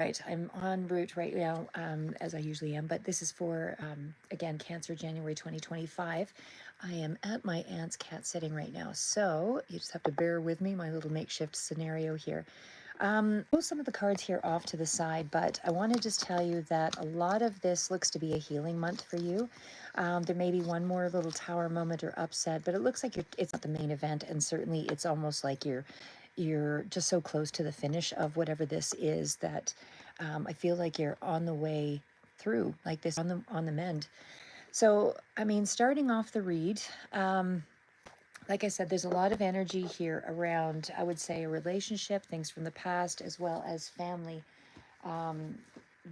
Right, I'm en route right now, as I usually am, but this is for, again, Cancer January 2025. I am at my aunt's cat sitting right now, so you just have to bear with me, my little makeshift scenario here. Pull some of the cards here off to the side, but I want to just tell you that a lot of this looks to be a healing month for you. There may be one more little tower moment or upset, but it looks like it's not the main event, and certainly it's almost like you're just so close to the finish of whatever this is that I feel like you're on the way through, like this on the mend. So, I mean, starting off the read, like I said, there's a lot of energy here around, I would say, a relationship, things from the past, as well as family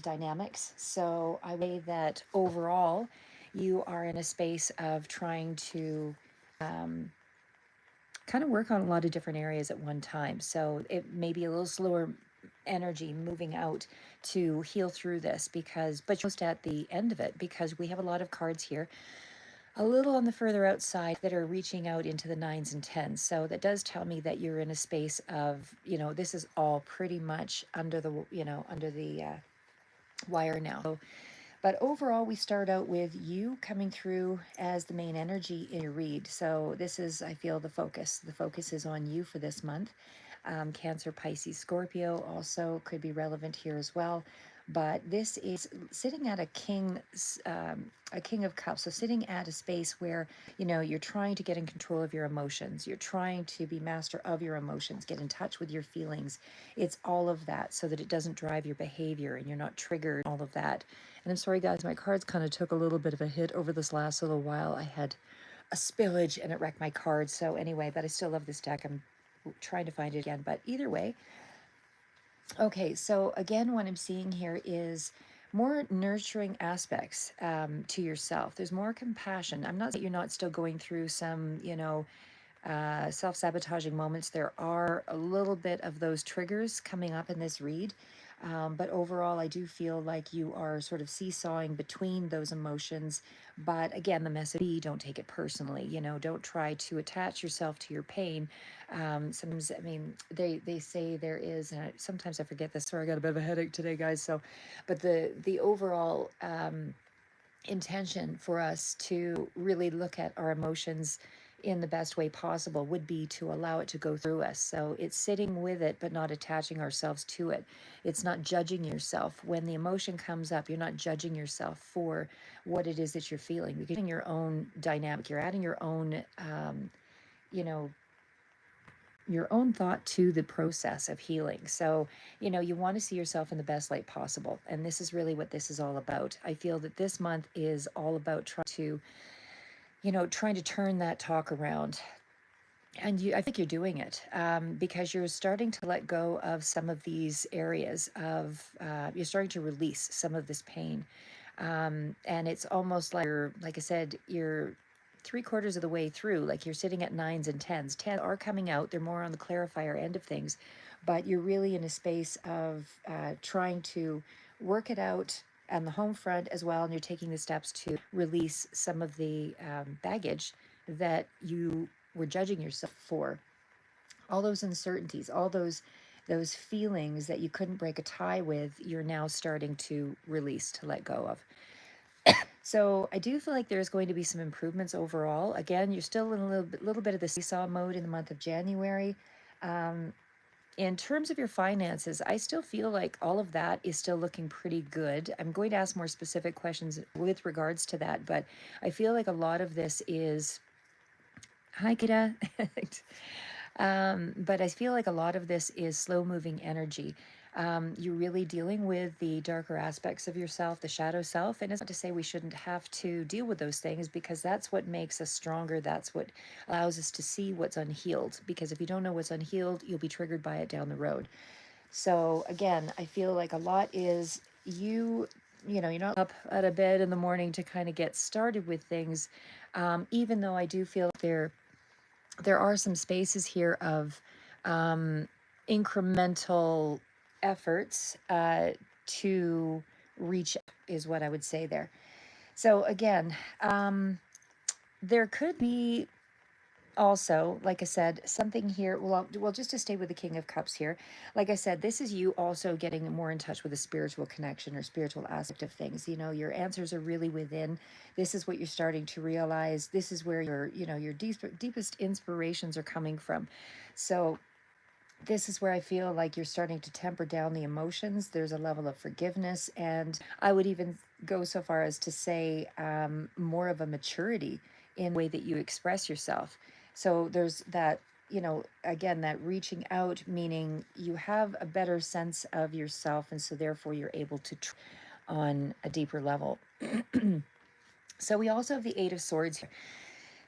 dynamics. So I would say that overall, you are in a space of trying to kind of work on a lot of different areas at one time. So it may be a little slower energy moving out to heal through this because, but you're just at the end of it because we have a lot of cards here a little on the further outside that are reaching out into the nines and tens. So that does tell me that you're in a space of, this is all pretty much under the, under the wire now. So, but overall, we start out with you coming through as the main energy in your read. So this is, I feel, the focus. The focus is on you for this month. Cancer, Pisces, Scorpio also could be relevant here as well. But this is sitting at a king of cups. So sitting at a space where, you're trying to get in control of your emotions. You're trying to be master of your emotions, get in touch with your feelings. It's all of that so that it doesn't drive your behavior and you're not triggered, all of that. And I'm sorry, guys, my cards kind of took a little bit of a hit over this last little while. I had a spillage and it wrecked my cards. So anyway, but I still love this deck. I'm trying to find it again. But either way, okay, so again, what I'm seeing here is more nurturing aspects to yourself. There's more compassion. I'm not saying you're not still going through some, self-sabotaging moments. There are a little bit of those triggers coming up in this read. But overall, I do feel like you are sort of seesawing between those emotions. But again, the message be don't take it personally. Don't try to attach yourself to your pain. Sometimes, I mean, they say there is, and sometimes I forget this. Sorry, I got a bit of a headache today, guys. So, but the overall intention for us to really look at our emotions in the best way possible would be to allow it to go through us. So it's sitting with it, but not attaching ourselves to it. It's not judging yourself. When the emotion comes up, you're not judging yourself for what it is that you're feeling. You're getting your own dynamic. You're adding you know, your own thought to the process of healing. So, you want to see yourself in the best light possible. And this is really what this is all about. I feel that this month is all about trying to turn that talk around. And I think you're doing it because you're starting to let go of some of these areas you're starting to release some of this pain. And it's almost like I said, you're three-quarters of the way through, like you're sitting at nines and tens. Ten are coming out, they're more on the clarifier end of things, but you're really in a space of trying to work it out on the home front as well, and you're taking the steps to release some of the baggage that you were judging yourself for. All those uncertainties, all those feelings that you couldn't break a tie with, you're now starting to release, to let go of. So I do feel like there's going to be some improvements overall. Again, you're still in a little bit of the seesaw mode in the month of January. In terms of your finances, I still feel like all of that is still looking pretty good. I'm going to ask more specific questions with regards to that, but I feel like a lot of this is, hi, Kida. But I feel like a lot of this is slow moving energy. You're really dealing with the darker aspects of yourself, the shadow self. And it's not to say we shouldn't have to deal with those things because that's what makes us stronger. That's what allows us to see what's unhealed. Because if you don't know what's unhealed, you'll be triggered by it down the road. So again, I feel like a lot is you're not up out of bed in the morning to kind of get started with things. Even though I do feel there are some spaces here of incremental efforts to reach is what I would say there. So again, there could be also, like I said, something here, well, just to stay with the King of Cups here, like I said, this is you also getting more in touch with a spiritual connection or spiritual aspect of things. You know, your answers are really within. This is what you're starting to realize. This is where your deepest inspirations are coming from. So this is where I feel like you're starting to temper down the emotions. There's a level of forgiveness, and I would even go so far as to say more of a maturity in the way that you express yourself. So there's that, again, that reaching out, meaning you have a better sense of yourself, and so therefore you're able to on a deeper level. So we also have the Eight of Swords here.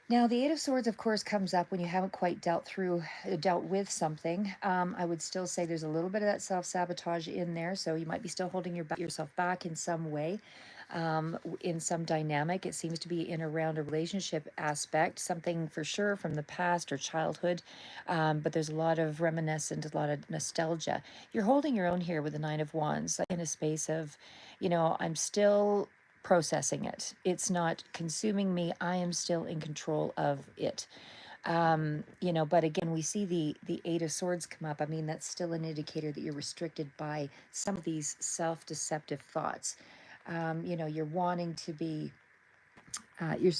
Now, the Eight of Swords, of course, comes up when you haven't quite dealt with something. I would still say there's a little bit of that self-sabotage in there, so you might be still holding yourself back in some way, in some dynamic. It seems to be in around a relationship aspect, something for sure from the past or childhood, but there's a lot of reminiscent, a lot of nostalgia. You're holding your own here with the Nine of Wands, like in a space of, I'm still processing it. It's not consuming me. I am still in control of it. But again, we see the Eight of Swords come up. I mean, that's still an indicator that you're restricted by some of these self-deceptive thoughts. You're wanting to be, you're,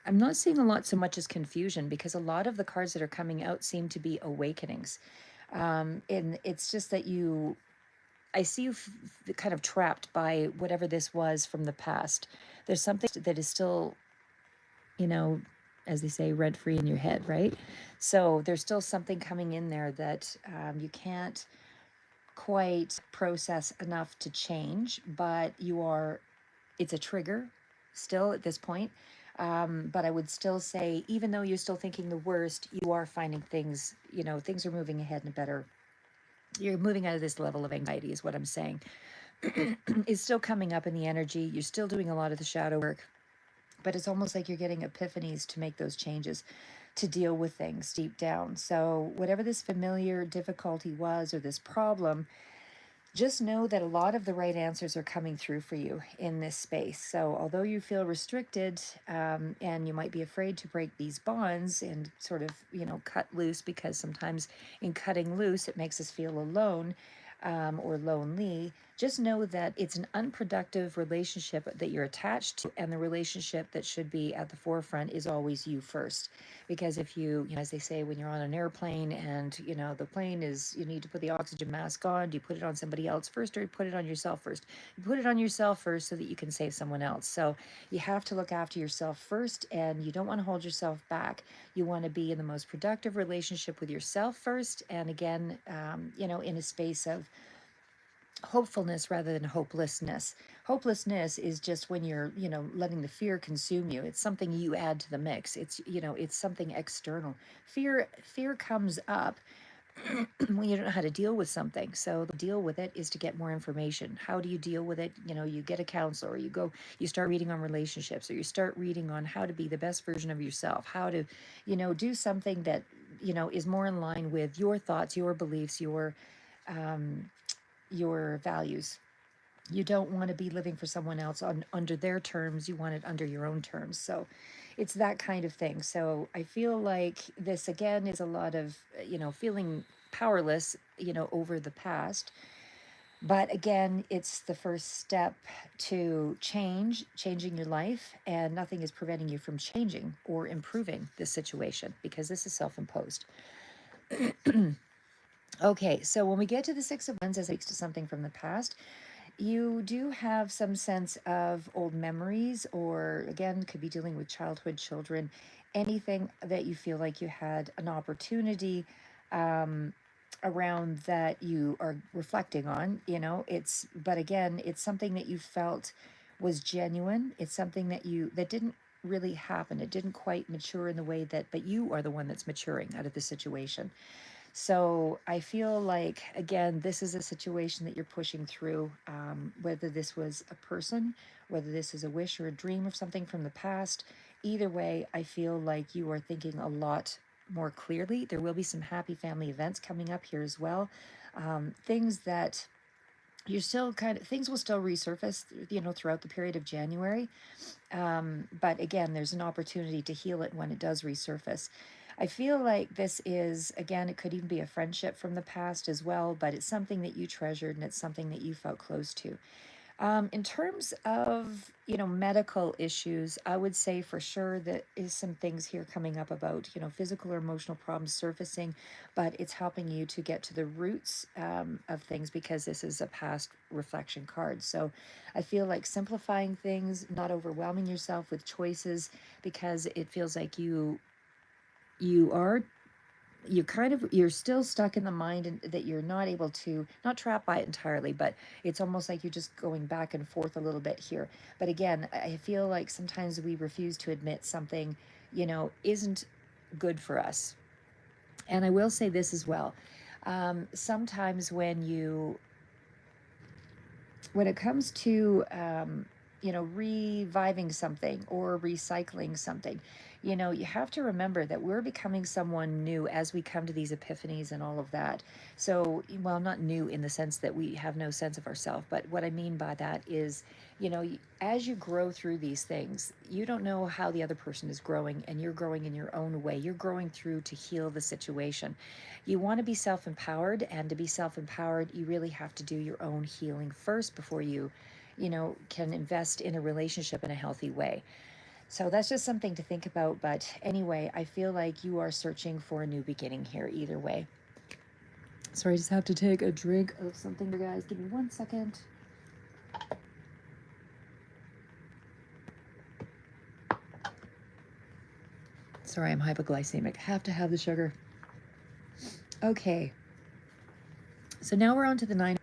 I'm not seeing a lot so much as confusion, because a lot of the cards that are coming out seem to be awakenings. And it's just that I see you kind of trapped by whatever this was from the past. There's something that is still, you know, as they say, rent free in your head, right? So there's still something coming in there that you can't quite process enough to change, but it's a trigger still at this point. But I would still say, even though you're still thinking the worst, you are finding things, things are moving ahead in a better, you're moving out of this level of anxiety, is what I'm saying. Is still coming up in the energy. You're still doing a lot of the shadow work, but it's almost like you're getting epiphanies to make those changes, to deal with things deep down. So whatever this familiar difficulty was, or this problem, just know that a lot of the right answers are coming through for you in this space. So although you feel restricted, and you might be afraid to break these bonds and sort of, cut loose, because sometimes in cutting loose, it makes us feel alone, or lonely, just know that it's an unproductive relationship that you're attached to, and the relationship that should be at the forefront is always you first. Because if as they say, when you're on an airplane and, the plane is, you need to put the oxygen mask on, do you put it on somebody else first, or you put it on yourself first? You put it on yourself first so that you can save someone else. So you have to look after yourself first, and you don't want to hold yourself back. You want to be in the most productive relationship with yourself first. And again, in a space of hopefulness rather than hopelessness. Hopelessness is just when you're, letting the fear consume you. It's something you add to the mix. It's something external. Fear comes up when you don't know how to deal with something. So the deal with it is to get more information. How do you deal with it? You get a counselor, or you start reading on relationships, or you start reading on how to be the best version of yourself, how to, do something that, is more in line with your thoughts, your beliefs, your values. You don't want to be living for someone else under their terms. You want it under your own terms. So it's that kind of thing. So I feel like this again is a lot of, feeling powerless, over the past. But again, it's the first step to changing your life, and nothing is preventing you from changing or improving this situation, because this is self-imposed. Okay, so when we get to the Six of Wands, as it speaks to something from the past, you do have some sense of old memories, or again, could be dealing with childhood, children, anything that you feel like you had an opportunity around that you are reflecting on. But again, it's something that you felt was genuine. It's something that didn't really happen. It didn't quite mature in the way but you are the one that's maturing out of the situation. So I feel like, again, this is a situation that you're pushing through, whether this was a person, whether this is a wish or a dream of something from the past. Either way, I feel like you are thinking a lot more clearly. There will be some happy family events coming up here as well. Things that you're still things will still resurface, throughout the period of January. But again, there's an opportunity to heal it when it does resurface. I feel like this is, again, it could even be a friendship from the past as well, but it's something that you treasured and it's something that you felt close to. In terms of, medical issues, I would say for sure that is some things here coming up about, physical or emotional problems surfacing, but it's helping you to get to the roots of things because this is a past reflection card. So I feel like simplifying things, not overwhelming yourself with choices because it feels like you are you're still stuck in the mind and that you're not able to, not trapped by it entirely, but it's almost like you're just going back and forth a little bit here. But again, I feel like sometimes we refuse to admit something, isn't good for us. And I will say this as well. Sometimes when it comes to reviving something or recycling something, you have to remember that we're becoming someone new as we come to these epiphanies and all of that. So, well, not new in the sense that we have no sense of ourselves, but what I mean by that is, as you grow through these things, you don't know how the other person is growing, and you're growing in your own way. You're growing through to heal the situation. You want to be self empowered, and to be self empowered, you really have to do your own healing first before you can invest in a relationship in a healthy way. So that's just something to think about. But anyway, I feel like you are searching for a new beginning here, either way. Sorry, I just have to take a drink of something, you guys. Give me 1 second. Sorry, I'm hypoglycemic. Have to have the sugar. Okay. So now we're on to the 9.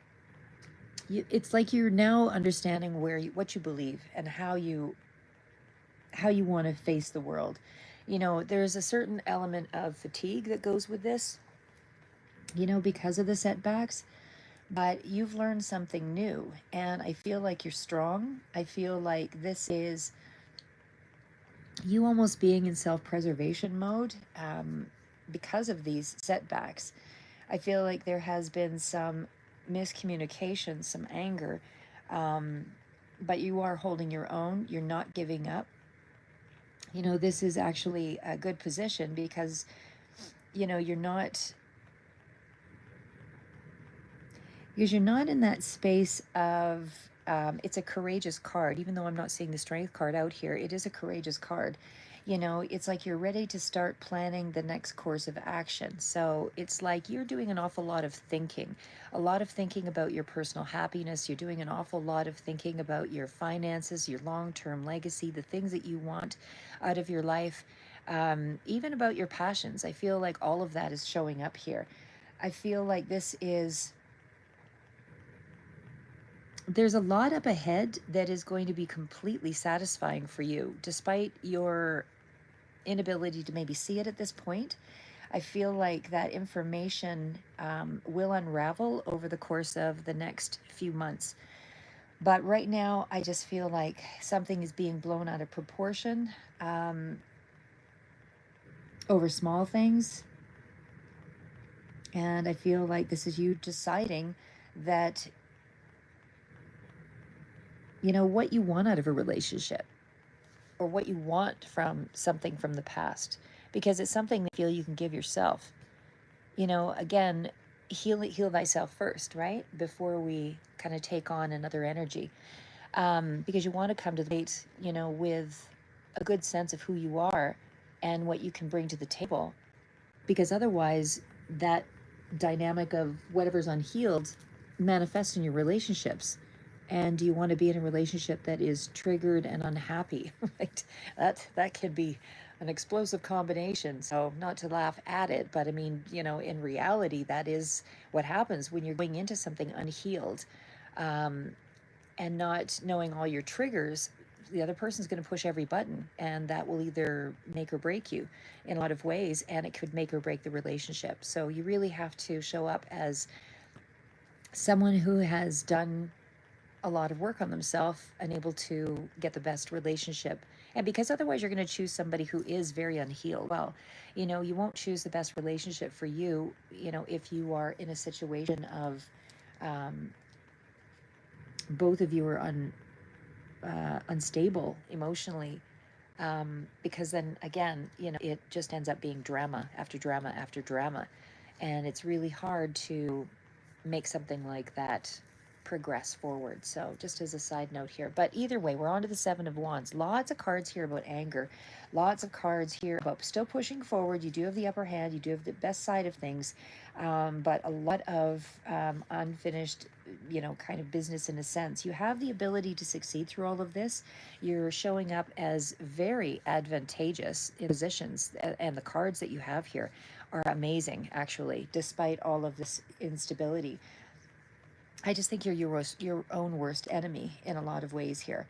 It's like you're now understanding what you believe and how you want to face the world. There's a certain element of fatigue that goes with this, because of the setbacks, but you've learned something new. And I feel like you're strong. I feel like this is you almost being in self preservation mode because of these setbacks. I feel like there has been some miscommunication, some anger, um, but you are holding your own. You're not giving up. This is actually a good position because, you're not, because you're not in that space of, it's a courageous card. Even though I'm not seeing the strength card out here, it is a courageous card. It's like you're ready to start planning the next course of action. So it's like you're doing an awful lot of thinking, a lot of thinking about your personal happiness. You're doing an awful lot of thinking about your finances, your long term legacy, the things that you want out of your life, even about your passions. I feel like all of that is showing up here. I feel like there's a lot up ahead that is going to be completely satisfying for you, despite your inability to maybe see it at this point. I feel like that information will unravel over the course of the next few months. But right now, I just feel like something is being blown out of proportion um, over small things. And I feel like this is you deciding that, what you want out of a relationship or what you want from something from the past, because it's something that you feel you can give yourself. Again, heal thyself first, right? Before we kind of take on another energy. Because you want to come to the date, with a good sense of who you are and what you can bring to the table. Because otherwise, that dynamic of whatever's unhealed manifests in your relationships. And do you want to be in a relationship that is triggered and unhappy? Right? That can be an explosive combination. So not to laugh at it, but I mean, in reality, that is what happens when you're going into something unhealed, um, and not knowing all your triggers. The other person's going to push every button, and that will either make or break you in a lot of ways, and it could make or break the relationship. So you really have to show up as someone who has done a lot of work on themselves and able to get the best relationship. And because otherwise you're going to choose somebody who is very unhealed. Well, you won't choose the best relationship for you, if you are in a situation of um, both of you are unstable emotionally, Because then again, it just ends up being drama after drama after drama. And it's really hard to make something like that progress forward. So, just as a side note here. But either way, we're on to the Seven of Wands. Lots of cards here about anger. Lots of cards here about still pushing forward. You do have the upper hand. You do have the best side of things. But a lot of unfinished, kind of business in a sense. You have the ability to succeed through all of this. You're showing up as very advantageous in positions. And the cards that you have here are amazing, actually, despite all of this instability. I just think you're your own worst enemy in a lot of ways here.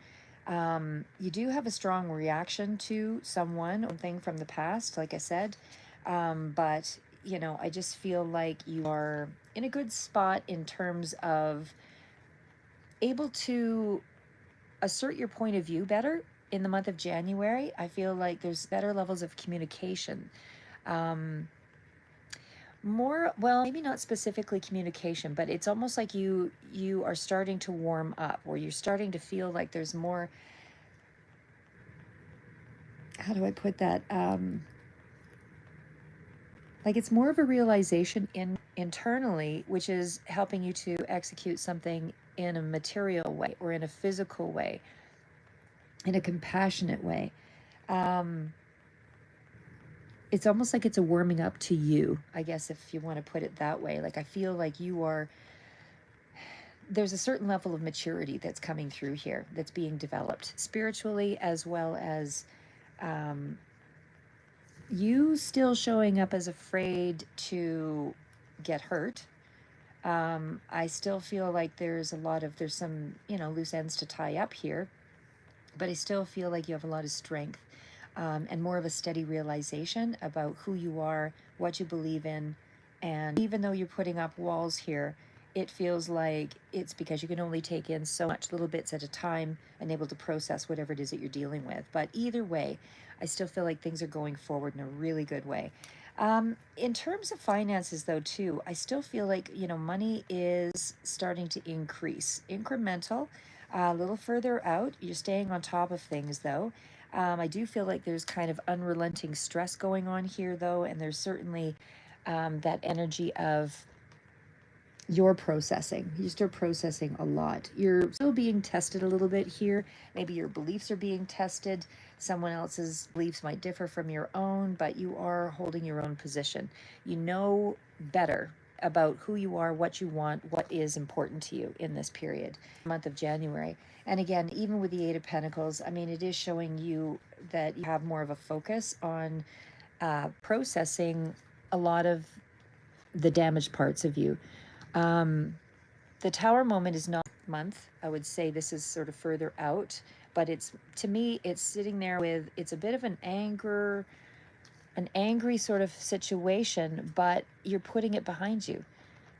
You do have a strong reaction to someone or thing from the past, like I said. But, I just feel like you are in a good spot in terms of able to assert your point of view better in the month of January. I feel like there's better levels of communication. Um, More, well, maybe not specifically communication, but it's almost like you are starting to warm up, or you're starting to feel like there's more, how do I put that? Like it's more of a realization internally, which is helping you to execute something in a material way or in a physical way, in a compassionate way. Um, it's almost like it's a warming up to you, I guess, if you want to put it that way. Like I feel like there's a certain level of maturity that's coming through here, that's being developed spiritually, as well as um, you still showing up as afraid to get hurt. I still feel like there's some, loose ends to tie up here, but I still feel like you have a lot of strength, and more of a steady realization about who you are, what you believe in. And even though you're putting up walls here, it feels like it's because you can only take in so much, little bits at a time, and able to process whatever it is that you're dealing with. But either way, I still feel like things are going forward in a really good way. In terms of finances, though, too, I still feel like, money is starting to increase, incremental, a little further out. You're staying on top of things, though. I do feel like there's kind of unrelenting stress going on here, though, and there's certainly that energy of you're processing. You're still processing a lot. You're still being tested a little bit here. Maybe your beliefs are being tested. Someone else's beliefs might differ from your own, but you are holding your own position. You know better about who you are, what you want, what is important to you in this period, month of January. And again, even with the Eight of Pentacles, I mean, it is showing you that you have more of a focus on processing a lot of the damaged parts of you. The Tower moment is not month. I would say this is sort of further out, but it's, to me, it's sitting there with, it's a bit of an angry sort of situation, but you're putting it behind you,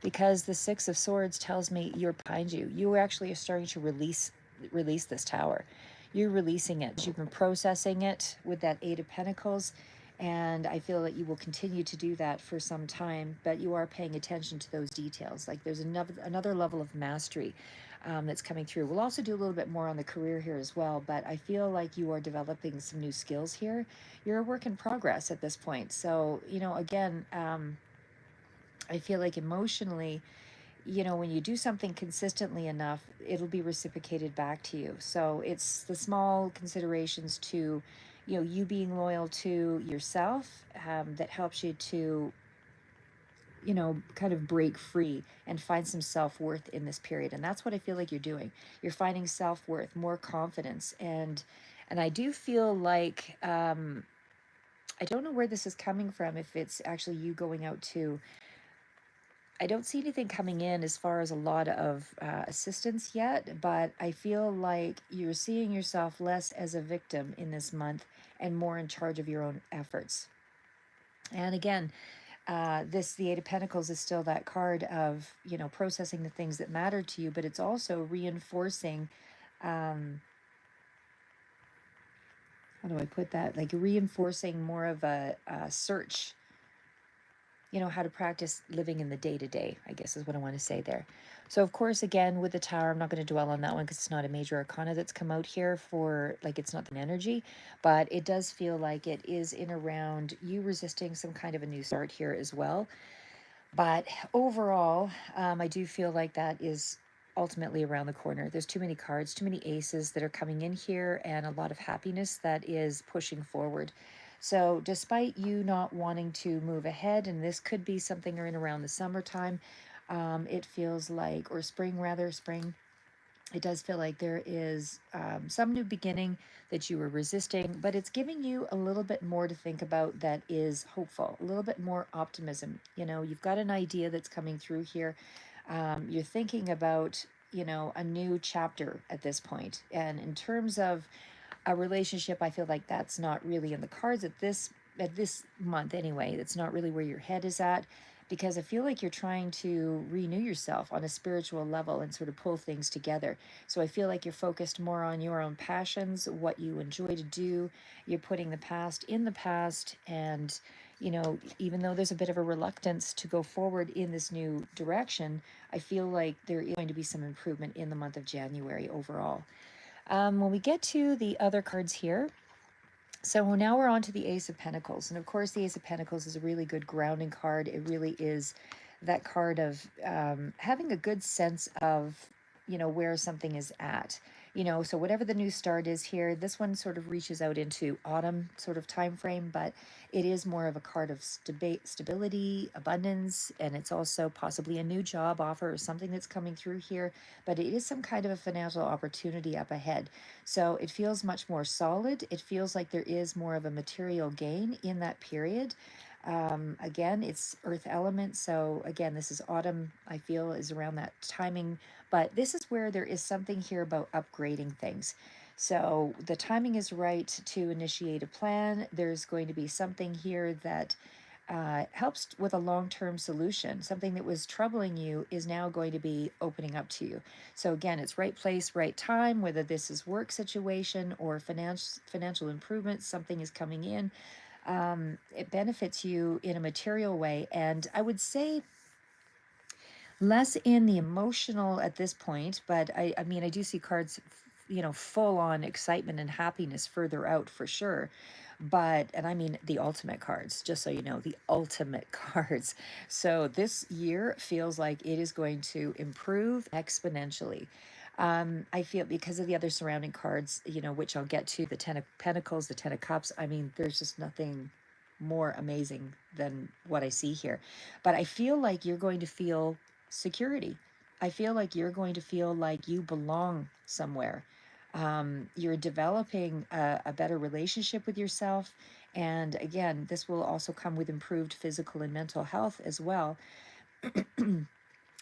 because the Six of Swords tells me you're behind you. You actually are starting to release this tower. You're releasing it. You've been processing it with that Eight of Pentacles, and I feel that you will continue to do that for some time, but you are paying attention to those details. Like there's another level of mastery that's coming through. We'll also do a little bit more on the career here as well, but I feel like you are developing some new skills here. You're a work in progress at this point. So, again, I feel like emotionally, when you do something consistently enough, it'll be reciprocated back to you. So it's the small considerations to, you being loyal to yourself, that helps you to, kind of break free and find some self-worth in this period. And that's what I feel like you're doing. You're finding self-worth, more confidence. And I do feel like, I don't know where this is coming from, if it's actually you going out to, I don't see anything coming in as far as a lot of assistance yet, but I feel like you're seeing yourself less as a victim in this month and more in charge of your own efforts. And again, the Eight of Pentacles is still that card of, processing the things that matter to you, but it's also reinforcing, um, how do I put that? Like reinforcing more of a search how to practice living in the day to day, I guess is what I want to say there. So, of course, again, with the Tower, I'm not going to dwell on that one because it's not a major arcana that's come out here for, like, it's not an energy, but it does feel like it is in around you resisting some kind of a new start here as well. But overall, I do feel like that is ultimately around the corner. There's too many cards, too many aces that are coming in here, and a lot of happiness that is pushing forward. So, despite you not wanting to move ahead, and this could be something in around the summertime, it feels like, or spring rather, spring, it does feel like there is some new beginning that you were resisting, but it's giving you a little bit more to think about that is hopeful, a little bit more optimism. You've got an idea that's coming through here. You're thinking about, a new chapter at this point. And in terms of a relationship, I feel like that's not really in the cards at this month anyway. It's not really where your head is at, because I feel like you're trying to renew yourself on a spiritual level and sort of pull things together. So I feel like you're focused more on your own passions, what you enjoy to do. You're putting the past in the past, and even though there's a bit of a reluctance to go forward in this new direction, I feel like there is going to be some improvement in the month of January overall. When we get to the other cards here, so now we're on to the Ace of Pentacles. And of course, the Ace of Pentacles is a really good grounding card. It really is that card of having a good sense of, where something is at. So whatever the new start is here, this one sort of reaches out into autumn sort of time frame, but it is more of a card of stability, abundance, and it's also possibly a new job offer or something that's coming through here, but it is some kind of a financial opportunity up ahead. So it feels much more solid. It feels like there is more of a material gain in that period. Again, it's earth element. So again, this is autumn, I feel, is around that timing. But this is where there is something here about upgrading things. So the timing is right to initiate a plan. There's going to be something here that helps with a long-term solution. Something that was troubling you is now going to be opening up to you. So again, it's right place, right time, whether this is work situation or financial improvements, something is coming in. It benefits you in a material way. And I would say less in the emotional at this point, but I mean, I do see cards, full on excitement and happiness further out for sure. But, and I mean the ultimate cards, just so you know, the ultimate cards. So this year feels like it is going to improve exponentially. I feel because of the other surrounding cards, which I'll get to, the Ten of Pentacles, the Ten of Cups. I mean, there's just nothing more amazing than what I see here. But I feel like you're going to feel security. I feel like you're going to feel like you belong somewhere. You're developing a better relationship with yourself. And again, this will also come with improved physical and mental health as well.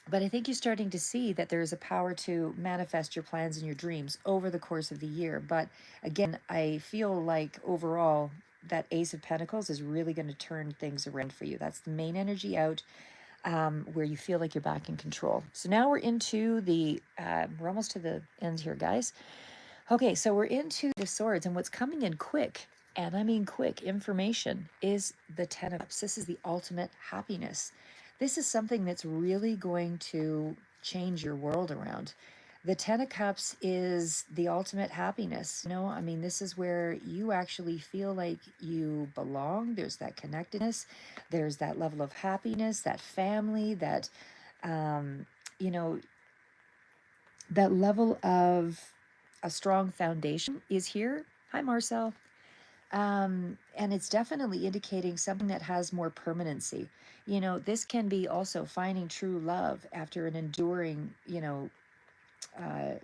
But I think you're starting to see that there is a power to manifest your plans and your dreams over the course of the year. But again, I feel like overall, that Ace of Pentacles is really going to turn things around for you. That's the main energy out, where you feel like you're back in control. So now we're into we're almost to the end here, guys. Okay, so we're into the Swords, and what's coming in quick, and I mean quick, information is the Ten of Cups. This is the ultimate happiness. This is something that's really going to change your world around. The Ten of Cups is the ultimate happiness. I mean, this is where you actually feel like you belong. There's that connectedness, there's that level of happiness, that family, um, you know, that level of a strong foundation is here. Hi, Marcel. And it's definitely indicating something that has more permanency. This can be also finding true love after an enduring, uh,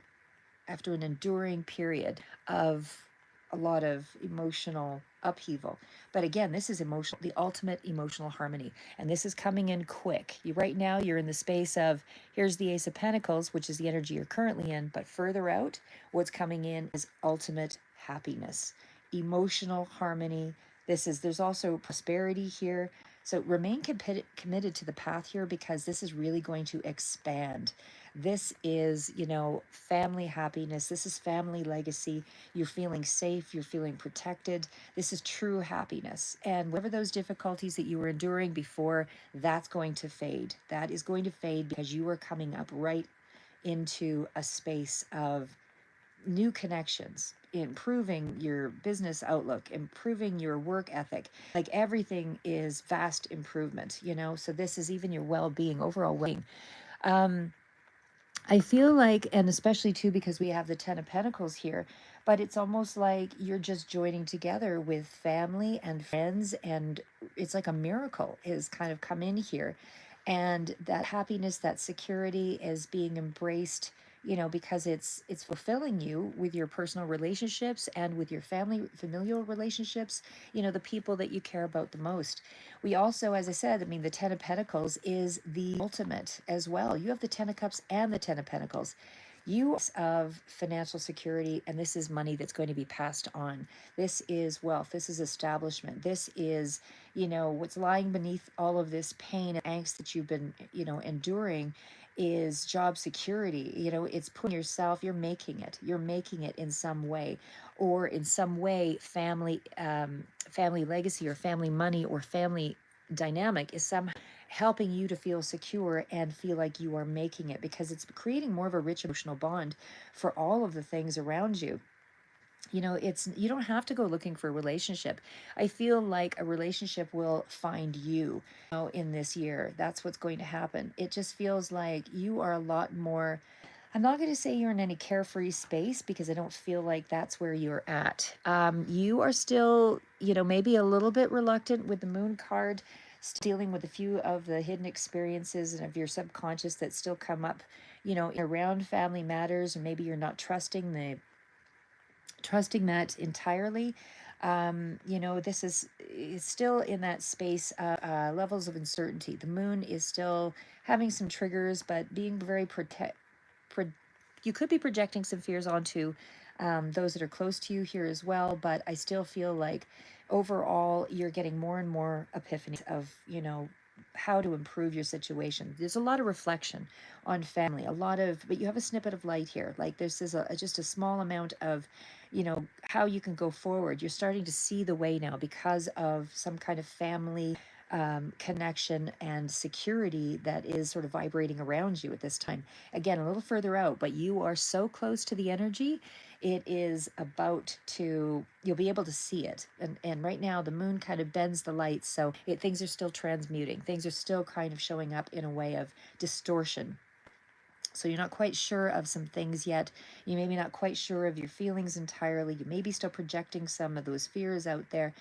after an enduring period of a lot of emotional upheaval. But again, this is emotional, the ultimate emotional harmony. And this is coming in quick. Right now, you're in the space of here's the Ace of Pentacles, which is the energy you're currently in. But further out, what's coming in is ultimate happiness, emotional harmony. There's also prosperity here. So remain committed to the path here, because this is really going to expand. This is, family happiness. This is family legacy. You're feeling safe. You're feeling protected. This is true happiness. And whatever those difficulties that you were enduring before, that's going to fade. That is going to fade because you are coming up right into a space of new connections, improving your business outlook, improving your work ethic. Like everything is vast improvement. So this is even your well-being, overall well-being. Um, I feel like, and especially too, because we have the Ten of Pentacles here, but it's almost like you're just joining together with family and friends, and it's like a miracle is kind of come in here. And that happiness, that security is being embraced, because it's fulfilling you with your personal relationships and with your familial relationships, the people that you care about the most. We also, as I said, I mean, the Ten of Pentacles is the ultimate as well. You have the Ten of Cups and the Ten of Pentacles. You of financial security, and this is money that's going to be passed on. This is wealth. This is establishment. This is, what's lying beneath all of this pain and angst that you've been, enduring is job security. It's putting yourself, you're making it in some way, or in some way, family legacy or family money or family dynamic is somehow helping you to feel secure and feel like you are making it, because it's creating more of a rich emotional bond for all of the things around you. It's, you don't have to go looking for a relationship. I feel like a relationship will find you, in this year. That's what's going to happen. It just feels like you are a lot more, I'm not going to say you're in any carefree space, because I don't feel like that's where you're at. You are still, maybe a little bit reluctant with the Moon card, dealing with a few of the hidden experiences and of your subconscious that still come up, around family matters, and maybe you're not trusting that entirely. This is still in that space, levels of uncertainty. The moon is still having some triggers, but being very you could be projecting some fears onto those that are close to you here as well. But I still feel like overall you're getting more and more epiphanies of, how to improve your situation. There's a lot of reflection on family, but you have a snippet of light here. Like this is just a small amount of, how you can go forward. You're starting to see the way now because of some kind of family connection and security that is sort of vibrating around you at this time. Again, a little further out, but you are so close to the energy. It is about to, you'll be able to see it. And right now, the moon kind of bends the light. So things are still transmuting, things are still kind of showing up in a way of distortion. So you're not quite sure of some things yet. You may be not quite sure of your feelings entirely. You may be still projecting some of those fears out there,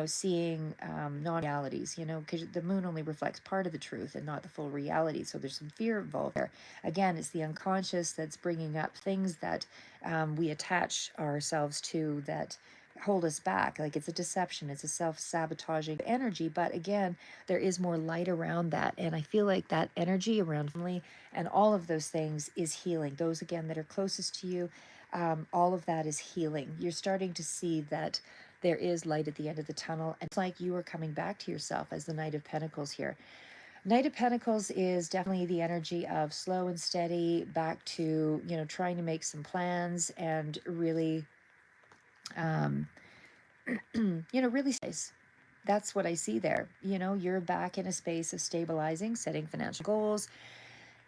seeing non-realities, because the moon only reflects part of the truth and not the full reality. So there's some fear involved there. Again, it's the unconscious that's bringing up things that we attach ourselves to that hold us back. Like it's a deception, it's a self-sabotaging energy. But again, there is more light around that. And I feel like that energy around family and all of those things is healing. Those, again, that are closest to you, all of that is healing. You're starting to see that there is light at the end of the tunnel. And it's like you are coming back to yourself as the Knight of Pentacles here. Knight of Pentacles is definitely the energy of slow and steady, back to, trying to make some plans and really, um, really nice. That's what I see there. You're back in a space of stabilizing, setting financial goals,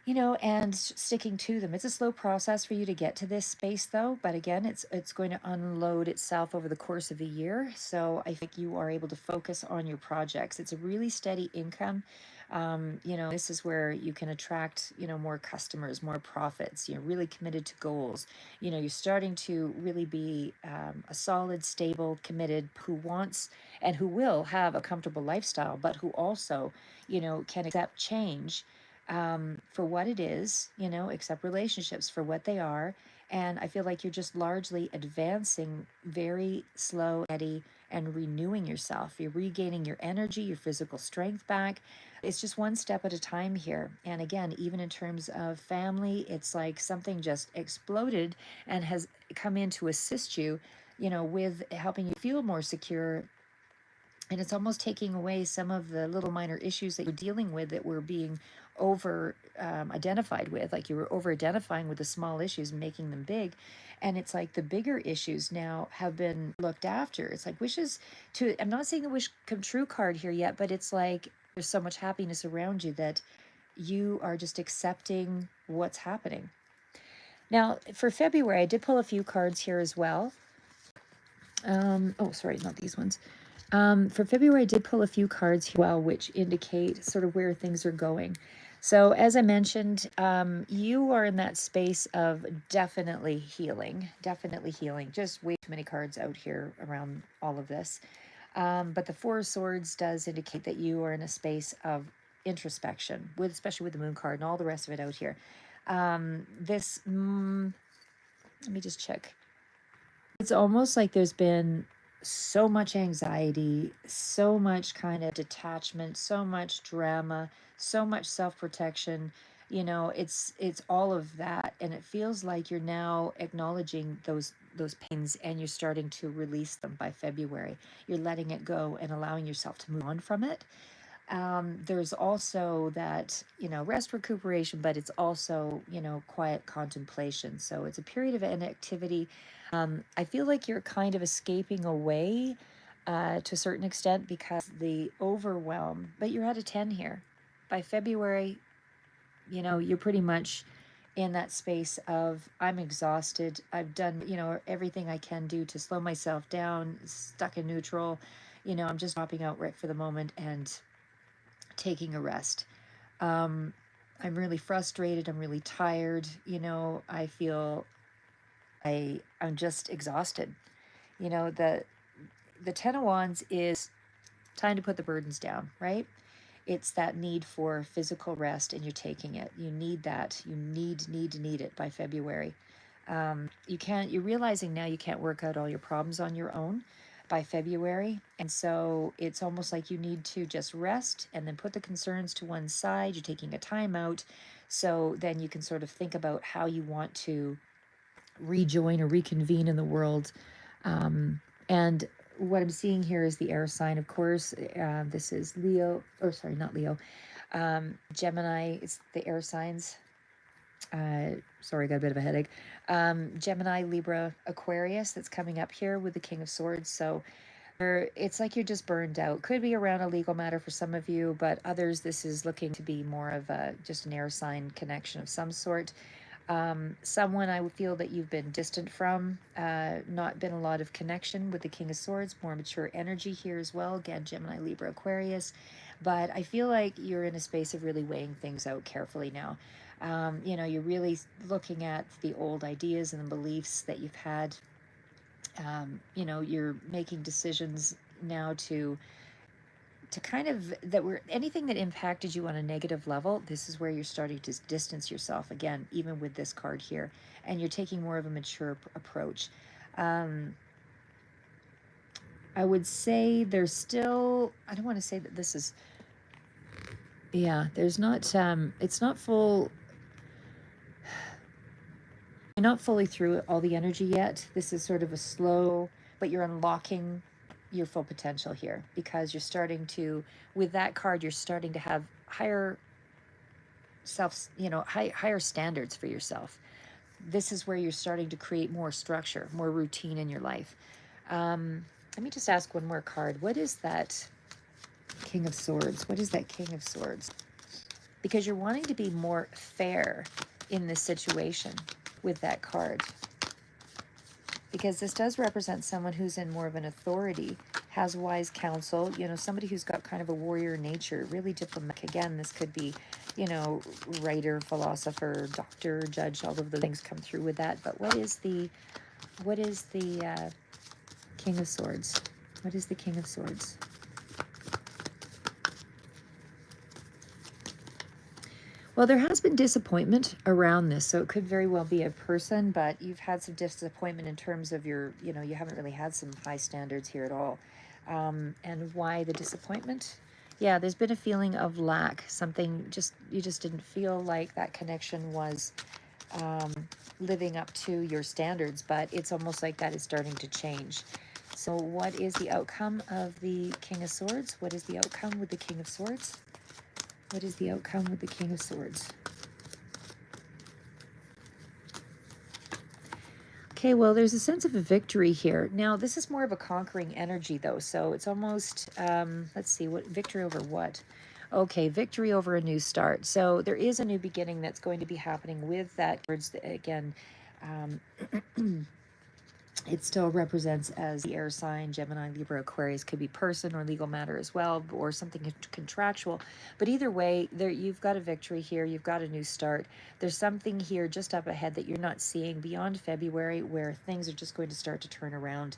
and sticking to them. It's a slow process for you to get to this space, though. But again, it's going to unload itself over the course of a year. So I think you are able to focus on your projects. It's a really steady income. This is where you can attract, more customers, more profits. You're really committed to goals. You're starting to really be a solid, stable, committed, who wants and who will have a comfortable lifestyle, but who also, can accept change for what it is, accept relationships for what they are. And I feel like you're just largely advancing very slow, steady, and renewing yourself. You're regaining your energy, your physical strength back. It's just one step at a time here. And again, even in terms of family, it's like something just exploded and has come in to assist you, with helping you feel more secure, and it's almost taking away some of the little minor issues that you're dealing with that were being over identified with, like you were over identifying with the small issues and making them big. And it's like the bigger issues now have been looked after. It's like wishes to, I'm not saying the wish come true card here yet, but it's like there's so much happiness around you that you are just accepting what's happening. Now, for February, I did pull a few cards here as well. Oh, sorry, not these ones. For February, I did pull a few cards here, well, which indicate sort of where things are going. So, as I mentioned, you are in that space of definitely healing, definitely healing. Just way too many cards out here around all of this. But the Four of Swords does indicate that you are in a space of introspection, with especially with the Moon card and all the rest of it out here. Let me just check. It's almost like there's been so much anxiety, so much kind of detachment, so much drama, so much self-protection. You know, it's all of that, and it feels like you're now acknowledging those pains and you're starting to release them by February. You're letting it go and allowing yourself to move on from it. There's also that, you know, rest recuperation, but it's also, you know, quiet contemplation. So it's a period of inactivity. I feel like you're kind of escaping away to a certain extent because the overwhelm, but you're at a 10 here. By February, you know, you're pretty much in that space of I'm exhausted. I've done, you know, everything I can do to slow myself down, stuck in neutral. You know, I'm just dropping out right for the moment and taking a rest. Um, I'm really frustrated. I'm really tired. You know, I feel I'm just exhausted. You know, the Ten of Wands is time to put the burdens down, right? It's that need for physical rest, and you're taking it. You need that. You need it by February. You're realizing now you can't work out all your problems on your own by February. And so it's almost like you need to just rest and then put the concerns to one side. You're taking a time out. So then you can sort of think about how you want to rejoin or reconvene in the world. And what I'm seeing here is the air sign, of course. This is Leo, or sorry, not Leo. Gemini, it's the air signs. Sorry, I got a bit of a headache. Gemini, Libra, Aquarius, that's coming up here with the King of Swords. So it's like you're just burned out. Could be around a legal matter for some of you, but others, this is looking to be more of just an air sign connection of some sort. Someone I would feel that you've been distant from, not been a lot of connection with the King of Swords, more mature energy here as well. Again, Gemini, Libra, Aquarius. But I feel like you're in a space of really weighing things out carefully now. You know, you're really looking at the old ideas and the beliefs that you've had. You know, you're making decisions now to kind of that were anything that impacted you on a negative level. This is where you're starting to distance yourself again, even with this card here, and you're taking more of a mature approach. um, I would say there's still, I don't want to say that this is, yeah, there's not it's not full, you're not fully through all the energy yet. This is sort of a slow, but you're unlocking your full potential here because you're starting to, with that card, you're starting to have higher you know, higher standards for yourself. This is where you're starting to create more structure, more routine in your life. Let me just ask one more card. What is that King of Swords? What is that King of Swords? Because you're wanting to be more fair in this situation with that card. Because this does represent someone who's in more of an authority, has wise counsel, you know, somebody who's got kind of a warrior nature, really diplomatic. Again, this could be, you know, writer, philosopher, doctor, judge, all of the things come through with that. But what is the King of Swords? What is the King of Swords? Well, there has been disappointment around this, so it could very well be a person, but you've had some disappointment in terms of your, you know, you haven't really had some high standards here at all. And why the disappointment? Yeah, there's been a feeling of lack. Something just, you just didn't feel like that connection was living up to your standards, but it's almost like that is starting to change. So what is the outcome of the King of Swords? What is the outcome with the King of Swords? What is the outcome with the King of Swords? Okay, well, there's a sense of a victory here. Now, this is more of a conquering energy, though. So it's almost, let's see, what victory over what? Okay, victory over a new start. So there is a new beginning that's going to be happening with that. Again, it still represents as the air sign, Gemini, Libra, Aquarius, could be person or legal matter as well, or something contractual. But either way, there you've got a victory here. You've got a new start. There's something here just up ahead that you're not seeing beyond February, where things are just going to start to turn around.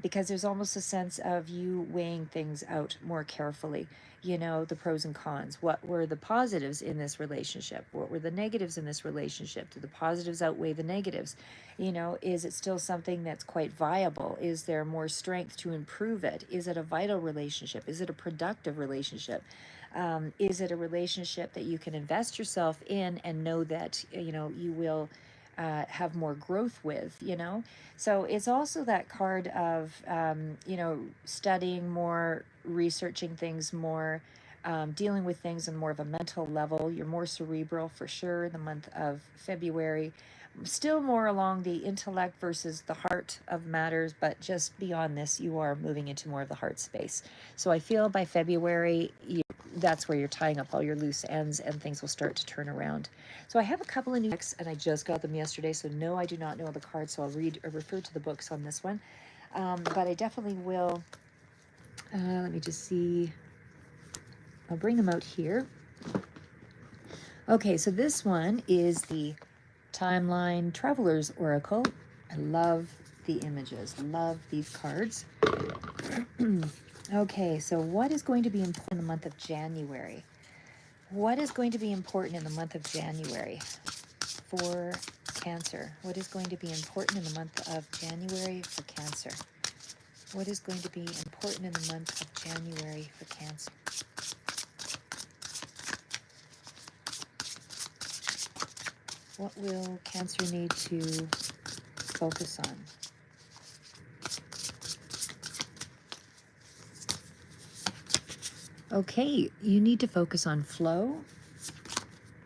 Because there's almost a sense of you weighing things out more carefully. You know, the pros and cons. What were the positives in this relationship? What were the negatives in this relationship? Do the positives outweigh the negatives? You know, is it still something that's quite viable? Is there more strength to improve it? Is it a vital relationship? Is it a productive relationship? Is it a relationship that you can invest yourself in and know that, you know, you will have more growth with, you know? So it's also that card of, you know, studying more, researching things more, dealing with things on more of a mental level. You're more cerebral for sure in the month of February. Still more along the intellect versus the heart of matters, but just beyond this, you are moving into more of the heart space. So I feel by February, that's where you're tying up all your loose ends and things will start to turn around. So I have a couple of new decks and I just got them yesterday. So no, I do not know the cards. So I'll read or refer to the books on this one. But I definitely will. Let me just see. I'll bring them out here. Okay, so this one is the Timeline Traveler's Oracle. I love the images, love these cards. Okay, so what is going to be important in the month of January? What is going to be important in the month of January for Cancer? What is going to be important in the month of January for Cancer? What is going to be important in the month of January for Cancer? What will Cancer need to focus on? Okay, you need to focus on flow.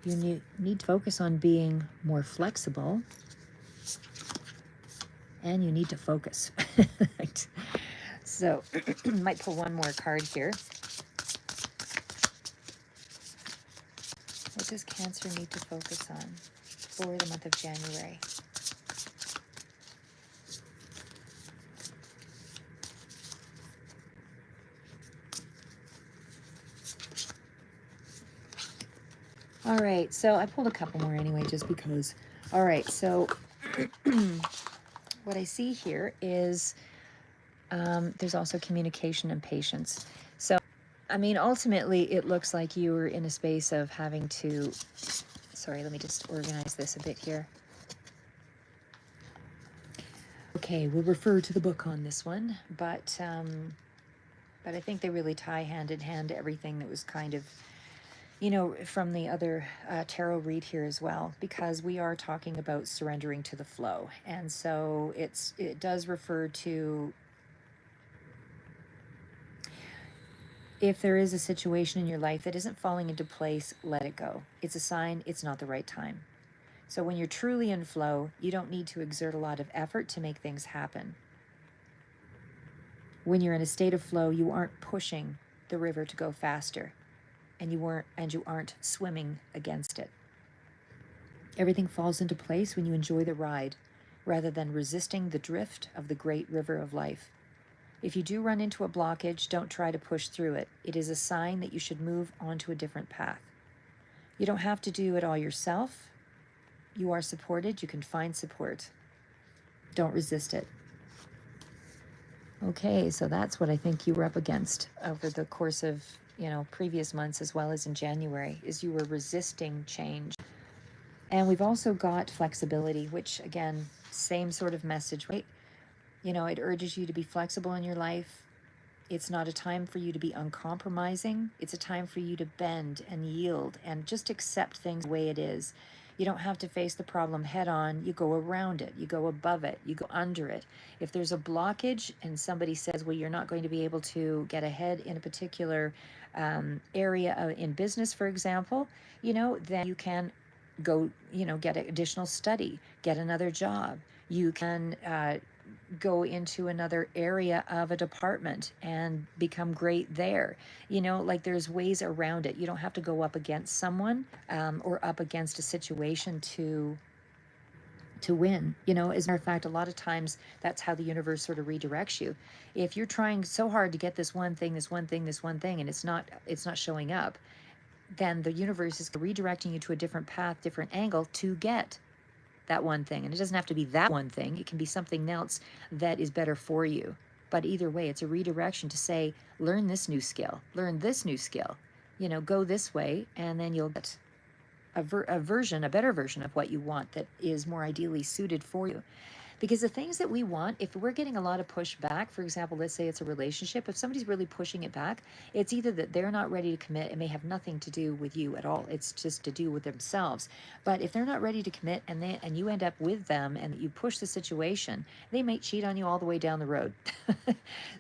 You need to focus on being more flexible. And you need to focus. Right. So, might pull one more card here. What does Cancer need to focus on for the month of January? All right, so I pulled a couple more anyway, just because. All right, so what I see here is there's also communication and patience. So, I mean, ultimately, it looks like you were in a space of having to. Sorry, let me just organize this a bit here. Okay, we'll refer to the book on this one, but I think they really tie hand in hand to everything that was kind of, you know, from the other tarot read here as well, because we are talking about surrendering to the flow. And so it does refer to, if there is a situation in your life that isn't falling into place, let it go. It's a sign it's not the right time. So when you're truly in flow, you don't need to exert a lot of effort to make things happen. When you're in a state of flow, you aren't pushing the river to go faster, and you aren't swimming against it. Everything falls into place when you enjoy the ride rather than resisting the drift of the great river of life. If you do run into a blockage, don't try to push through it. It is a sign that you should move onto a different path. You don't have to do it all yourself. You are supported. You can find support. Don't resist it. Okay, so that's what I think you were up against over the course of, you know, previous months as well as in January, is you were resisting change. And we've also got flexibility, which again, same sort of message, right? You know, it urges you to be flexible in your life. It's not a time for you to be uncompromising. It's a time for you to bend and yield and just accept things the way it is. You don't have to face the problem head on. You go around it, you go above it, you go under it. If there's a blockage and somebody says, well, you're not going to be able to get ahead in a particular area in business, for example, then you can go, get additional study, get another job. You can go into another area of a department and become great there. Like there's ways around it. You don't have to go up against someone or up against a situation to win. As a matter of fact, a lot of times that's how the universe sort of redirects you. If you're trying so hard to get this one thing, and it's not showing up, then the universe is redirecting you to a different path, different angle to get that one thing. And it doesn't have to be that one thing, it can be something else that is better for you. But either way, it's a redirection to say, learn this new skill, learn this new skill, go this way, and then you'll get a better version of what you want that is more ideally suited for you. Because the things that we want, if we're getting a lot of pushback, for example, let's say it's a relationship, if somebody's really pushing it back, it's either that they're not ready to commit. It may have nothing to do with you at all. It's just to do with themselves. But if they're not ready to commit and you end up with them and you push the situation, they may cheat on you all the way down the road.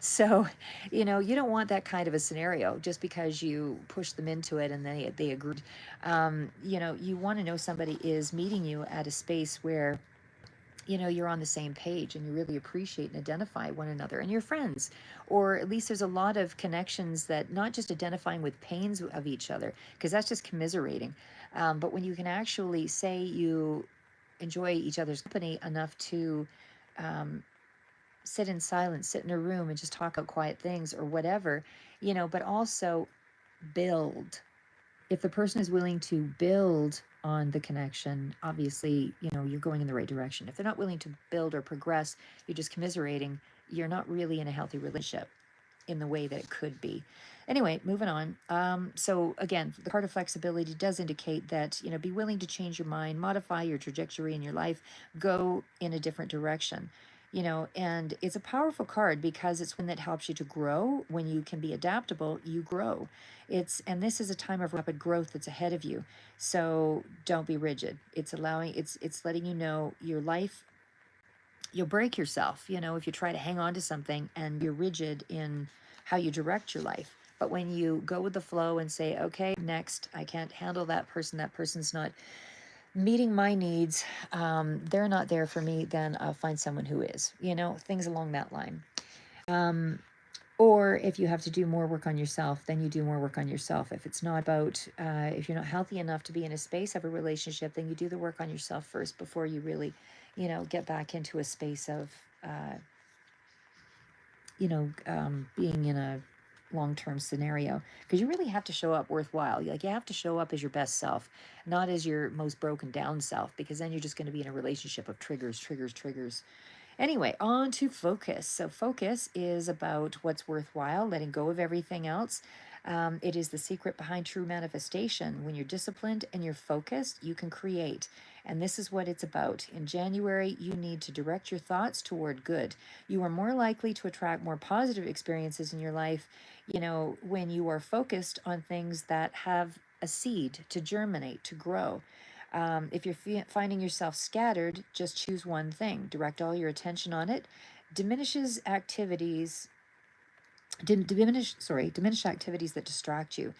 So, you don't want that kind of a scenario just because you push them into it and they agreed. You want to know somebody is meeting you at a space where you're on the same page and you really appreciate and identify one another and you're friends, or at least there's a lot of connections that not just identifying with pains of each other, because that's just commiserating, but when you can actually say you enjoy each other's company enough to sit in silence, sit in a room and just talk about quiet things or whatever, but also build. If the person is willing to build on the connection, obviously, you're going in the right direction. If they're not willing to build or progress, you're just commiserating, you're not really in a healthy relationship in the way that it could be. Anyway, moving on. So again, the card of flexibility does indicate that, be willing to change your mind, modify your trajectory in your life, go in a different direction. And it's a powerful card because it's one that helps you to grow. When you can be adaptable, you grow. And this is a time of rapid growth that's ahead of you. So don't be rigid. It's letting you know your life, you'll break yourself, if you try to hang on to something and you're rigid in how you direct your life. But when you go with the flow and say, okay, next, I can't handle that person's not meeting my needs, they're not there for me, then I'll find someone who is, things along that line. Or if you have to do more work on yourself, then you do more work on yourself. If it's not about, if you're not healthy enough to be in a space of a relationship, then you do the work on yourself first before you really, get back into a space of, being in a long-term scenario, because you really have to show up worthwhile. Like, you have to show up as your best self, not as your most broken down self, because then you're just going to be in a relationship of triggers. Anyway, on to focus. So focus is about what's worthwhile, letting go of everything else. It is the secret behind true manifestation. When you're disciplined and you're focused, you can create. And this is what it's about. In January, you need to direct your thoughts toward good. You are more likely to attract more positive experiences in your life, when you are focused on things that have a seed to germinate, to grow. If you're finding yourself scattered, just choose one thing, direct all your attention on it. Diminish activities that distract you,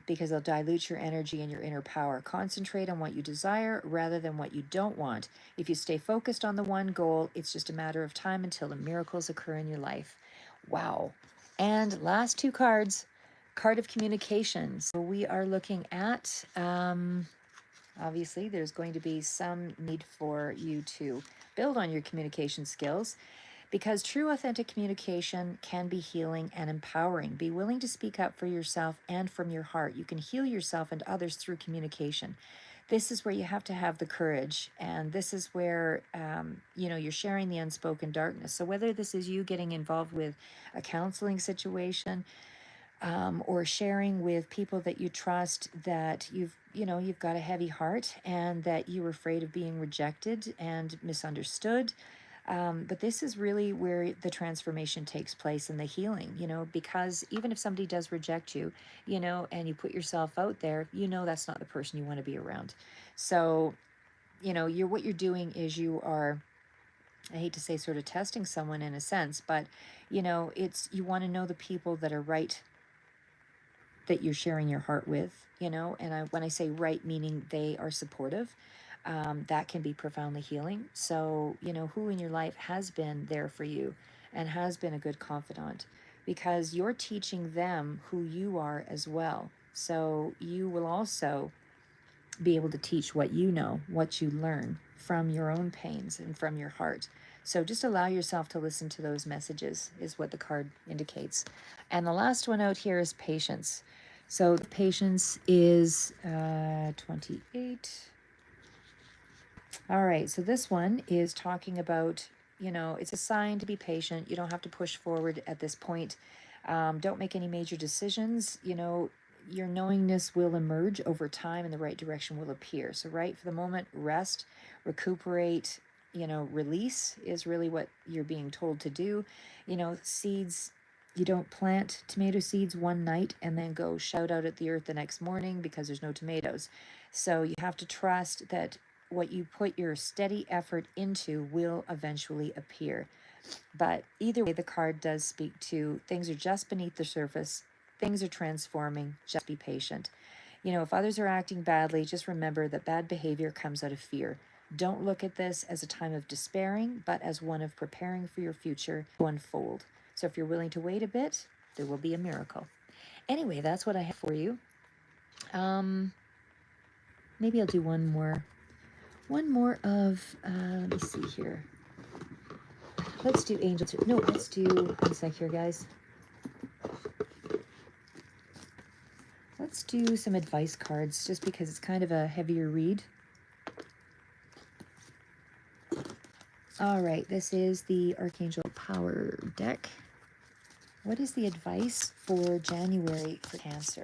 because they'll dilute your energy and your inner power. Concentrate on what you desire rather than what you don't want. If you stay focused on the one goal, it's just a matter of time until the miracles occur in your life. Wow. And last two cards, card of communication. So we are looking at, obviously, there's going to be some need for you to build on your communication skills, because true, authentic communication can be healing and empowering. Be willing to speak up for yourself and from your heart. You can heal yourself and others through communication. This is where you have to have the courage, and this is where, you're sharing the unspoken darkness. So whether this is you getting involved with a counseling situation, or sharing with people that you trust that you've got a heavy heart and that you're afraid of being rejected and misunderstood. But this is really where the transformation takes place and the healing, because even if somebody does reject you, and you put yourself out there, that's not the person you want to be around. So, what you're doing is you are, I hate to say sort of testing someone in a sense, but it's, you want to know the people that are right, that you're sharing your heart with, and when I say right, meaning they are supportive, that can be profoundly healing. So, who in your life has been there for you and has been a good confidant, because you're teaching them who you are as well. So you will also be able to teach what you know, what you learn from your own pains and from your heart. So just allow yourself to listen to those messages, is what the card indicates. And the last one out here is patience. So patience is 28. All right, so this one is talking about, it's a sign to be patient. You don't have to push forward at this point. Don't make any major decisions. Your knowingness will emerge over time and the right direction will appear. So, right for the moment, rest, recuperate, release is really what you're being told to do. Seeds, you don't plant tomato seeds one night and then go shout out at the earth the next morning because there's no tomatoes. So, you have to trust that what you put your steady effort into will eventually appear. But either way, the card does speak to things are just beneath the surface, things are transforming, just be patient. If others are acting badly, just remember that bad behavior comes out of fear. Don't look at this as a time of despairing, but as one of preparing for your future to unfold. So if you're willing to wait a bit, there will be a miracle. Anyway, that's what I have for you. Maybe I'll do one more of, let me see here. Let's do angel two. No, let's do, one sec here, guys. Let's do some advice cards, just because it's kind of a heavier read. All right, this is the Archangel Power deck. What is the advice for January for Cancer?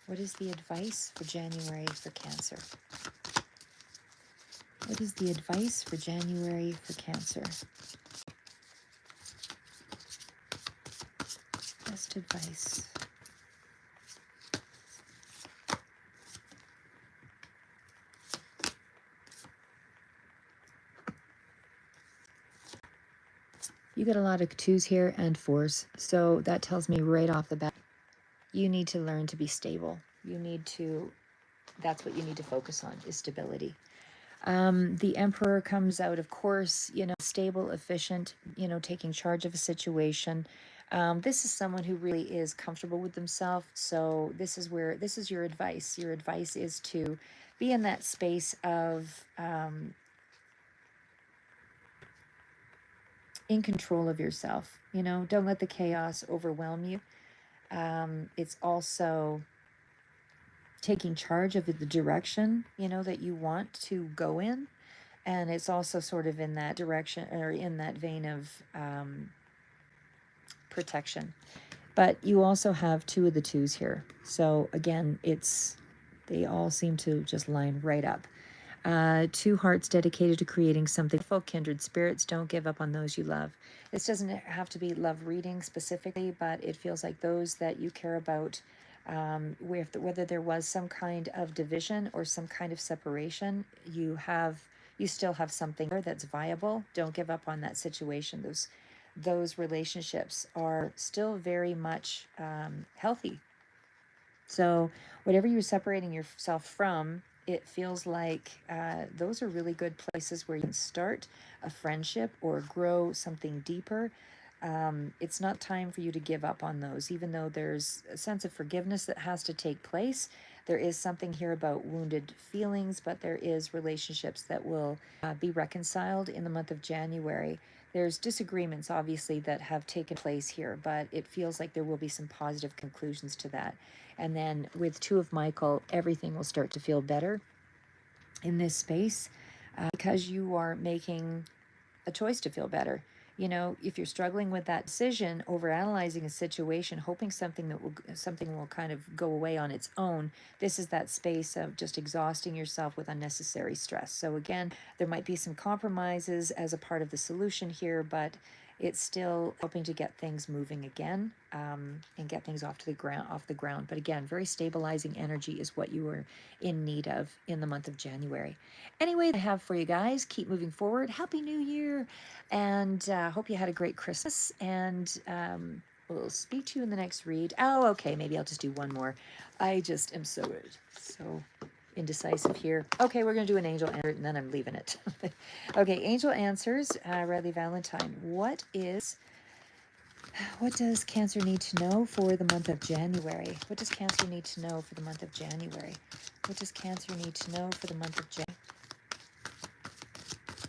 What is the advice for January for Cancer? What is the advice for January for Cancer? Best advice. You get a lot of 2s here and 4s. So that tells me right off the bat, you need to learn to be stable. That's what you need to focus on, is stability. The Emperor comes out, of course, stable, efficient, taking charge of a situation. This is someone who really is comfortable with themselves. So this is your advice. Your advice is to be in that space of in control of yourself. Don't let the chaos overwhelm you. It's also taking charge of the direction, that you want to go in. And it's also sort of in that direction, or in that vein of protection. But you also have 2 of the 2s here. So again, they all seem to just line right up. 2 hearts dedicated to creating something. Folk kindred spirits, don't give up on those you love. This doesn't have to be love reading specifically, but it feels like those that you care about, whether there was some kind of division or some kind of separation, you still have something there that's viable. Don't give up on that situation. Those relationships are still very much healthy. So whatever you're separating yourself from, it feels like those are really good places where you can start a friendship or grow something deeper. It's not time for you to give up on those, even though there's a sense of forgiveness that has to take place. There is something here about wounded feelings, but there is relationships that will be reconciled in the month of January. There's disagreements, obviously, that have taken place here, but it feels like there will be some positive conclusions to that. And then with 2 of Michael, everything will start to feel better in this space because you are making a choice to feel better. If you're struggling with that decision, over analyzing a situation, hoping something will kind of go away on its own, this is that space of just exhausting yourself with unnecessary stress. So again, there might be some compromises as a part of the solution here, but it's still helping to get things moving again, and get things off the ground. But again, very stabilizing energy is what you were in need of in the month of January. Anyway, I have for you guys. Keep moving forward. Happy New Year, and hope you had a great Christmas. And we'll speak to you in the next read. Oh, okay. Maybe I'll just do one more. I just am so indecisive here. Okay, we're going to do an angel answer, and then I'm leaving it. Okay, angel answers. Riley Valentine. What does Cancer need to know for the month of January? What does Cancer need to know for the month of January? What does Cancer need to know for the month of January?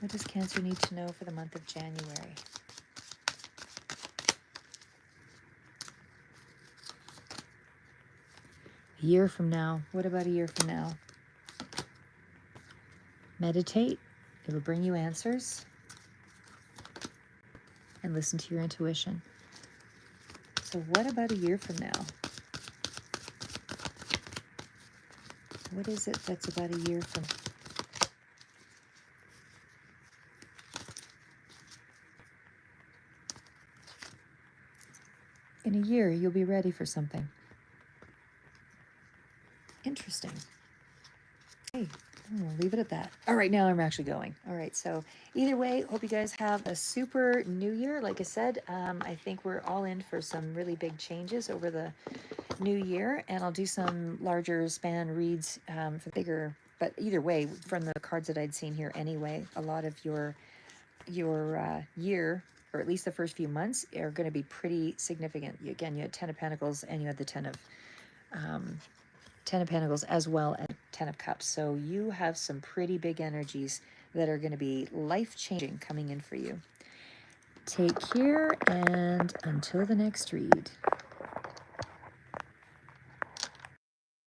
What does Cancer need to know for the month of January? A year from now. What about a year from now? Meditate. It'll bring you answers. And listen to your intuition. So what about a year from now? What is it that's about a year from? In a year, you'll be ready for something. Interesting. Hey, we'll leave it at that. All right, now I'm actually going. All right, so either way, hope you guys have a super new year. Like I said, I think we're all in for some really big changes over the new year, and I'll do some larger span reads for bigger. But either way, from the cards that I'd seen here anyway, a lot of your year, or at least the first few months, are going to be pretty significant. Again, you had 10 of Pentacles, and you had the 10 of Pentacles as well as 10 of Cups. So you have some pretty big energies that are going to be life-changing coming in for you. Take care, and until the next read.